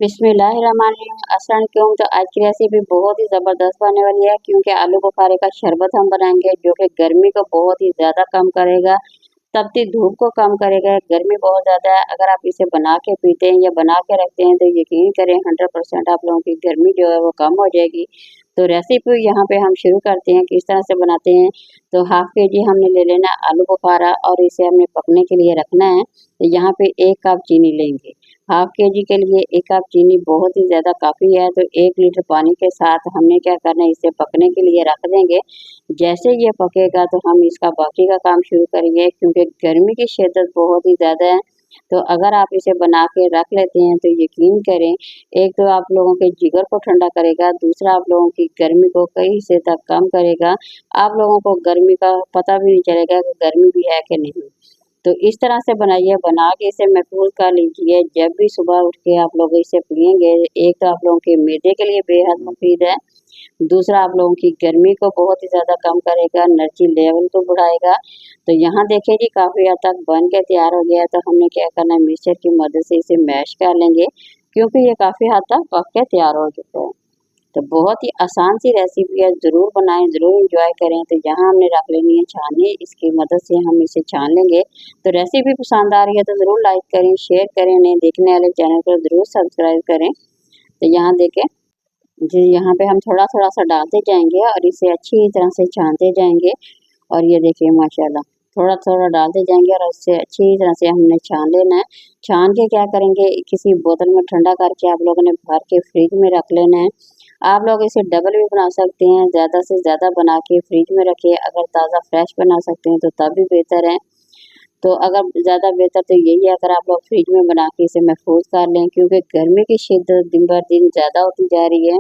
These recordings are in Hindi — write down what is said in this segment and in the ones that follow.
बिस्मिल्लाहिर्रहमानिर्रहीम। अस्सलाम वालेकुम। तो आज की रेसिपी बहुत ही ज़बरदस्त बनने वाली है, क्योंकि आलू बुखारे का शरबत हम बनाएंगे जो कि गर्मी को बहुत ही ज़्यादा कम करेगा, तपती धूप को कम करेगा। गर्मी बहुत ज़्यादा है, अगर आप इसे बना के पीते हैं या बना के रखते हैं तो यकीन करें 100% आप लोगों की गर्मी जो है वो कम हो जाएगी। तो रेसिपी यहाँ पे हम शुरू करते हैं, किस तरह से बनाते हैं। तो हाफ के जी हमने ले लेना आलू बुखारा और इसे हमने पकने के लिए रखना है। तो यहाँ पे 1 कप चीनी लेंगे। हाफ के जी के लिए 1 कप चीनी बहुत ही ज़्यादा काफ़ी है। तो 1 लीटर पानी के साथ हमने क्या करना है, इसे पकने के लिए रख देंगे। जैसे ये पकेगा तो हम इसका बाकी का काम शुरू करेंगे, क्योंकि गर्मी की शिद्दत बहुत ही ज़्यादा है। तो अगर आप इसे बना के रख लेते हैं तो यकीन करें, एक तो आप लोगों के जिगर को ठंडा करेगा, दूसरा आप लोगों की गर्मी को कई हिस्से तक कम करेगा। आप लोगों को गर्मी का पता भी नहीं चलेगा कि गर्मी भी है कि नहीं। तो इस तरह से बनाइए, बना के इसे महफूज कर लीजिए। जब भी सुबह उठ के आप लोग इसे पिएंगे, एक तो आप लोगों के मैदे के लिए बेहद मुफीद है, दूसरा आप लोगों की गर्मी को बहुत ही ज़्यादा कम करेगा, एनर्जी लेवल को बढ़ाएगा। तो यहाँ देखिए जी काफ़ी हद तक बन के तैयार हो गया है। तो हमने क्या करना है, मिक्सचर की मदद से इसे मैश कर लेंगे, क्योंकि ये काफ़ी हद तक पक के तैयार हो चुका है। तो बहुत ही आसान सी रेसिपी है, ज़रूर बनाएं, ज़रूर एंजॉय करें। तो यहाँ हमने रख लेनी है छाननी, इसकी मदद से हम इसे छान लेंगे। तो रेसिपी पसंद आ रही है तो ज़रूर लाइक करें, शेयर करें, नए देखने वाले चैनल को ज़रूर सब्सक्राइब करें। तो यहाँ देखें जी, यहाँ पे हम थोड़ा थोड़ा सा डालते जाएंगे और इसे अच्छी तरह से छानते जाएंगे। और ये देखिए माशाल्लाह थोड़ा थोड़ा डालते जाएंगे और इससे अच्छी तरह से हमने छान लेना है। छान के क्या करेंगे, किसी बोतल में ठंडा करके आप लोगों ने भर के फ्रिज में रख लेना है। आप लोग इसे डबल भी बना सकते हैं, ज़्यादा से ज़्यादा बना के फ्रिज में रखिए। अगर ताज़ा फ्रेश बना सकते हैं तो तब भी बेहतर है। तो अगर ज़्यादा बेहतर तो यही है, अगर आप लोग फ्रिज में बना के इसे महफूज कर लें, क्योंकि गर्मी की शिद्दत दिन ब दिन ज़्यादा होती जा रही है।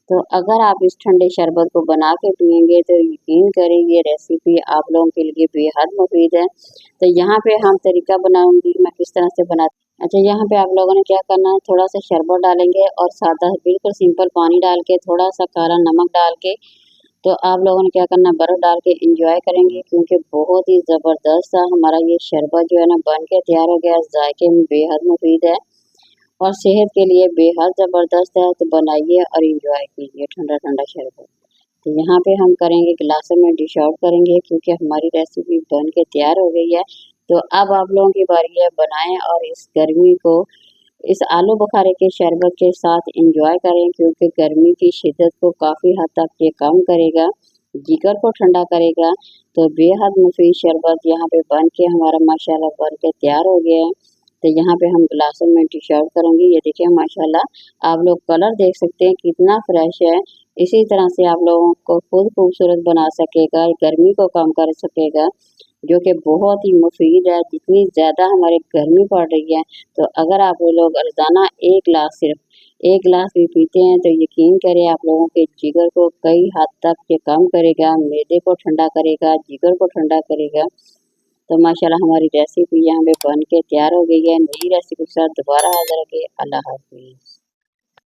तो अगर आप इस ठंडे शरबत को बना के पिएंगे तो यकीन करें ये रेसिपी आप लोगों के लिए बेहद मुफीद है। तो यहाँ पे हम तरीका बनाऊंगी मैं किस तरह से बना। अच्छा, यहाँ पे आप लोगों ने क्या करना है, थोड़ा सा शरबत डालेंगे और सादा बिल्कुल सिंपल पानी डाल के, थोड़ा सा काला नमक डाल के, तो आप लोगों ने क्या करना है, बर्फ़ डाल के एंजॉय करेंगे, क्योंकि बहुत ही ज़बरदस्त सा हमारा ये शरबत जो है ना बन के तैयार हो गया। जायके में बेहद मुफीद है और सेहत के लिए बेहद ज़बरदस्त है। तो बनाइए और एंजॉय कीजिए ठंडा ठंडा शरबत। तो यहाँ पे हम करेंगे गिलासों में डिश आउट करेंगे, क्योंकि हमारी रेसिपी बन के तैयार हो गई है। तो अब आप लोगों की बारी है, बनाएं और इस गर्मी को इस आलू बुखारे के शरबत के साथ एंजॉय करें, क्योंकि गर्मी की शिद्दत को काफ़ी हद तक ये कम करेगा, जिगर को ठंडा करेगा। तो बेहद मुफीद शरबत यहाँ पे बन के हमारा माशाल्लाह बन के तैयार हो गया है। तो यहाँ पे हम गिलासों में डिश आउट करेंगे। ये देखिए माशाल्लाह आप लोग कलर देख सकते हैं कितना फ्रेश है। इसी तरह से आप लोगों को खुद खूबसूरत बना सकेगा, गर्मी को कम कर सकेगा, जो कि बहुत ही मुफीद है। जितनी ज़्यादा हमारे गर्मी पड़ रही है, तो अगर आप वो लोग रोज़ाना 1 गिलास, सिर्फ 1 गिलास भी पीते हैं तो यकीन करें आप लोगों के जिगर को कई हद तक ये कम करेगा, मैदे को ठंडा करेगा, जिगर को ठंडा करेगा। तो माशाल्लाह हमारी रेसिपी यहाँ पे बन के तैयार हो गई है। नई रेसिपी के साथ दोबारा हाज़िर होंगे। अल्लाह हाफ़िज़।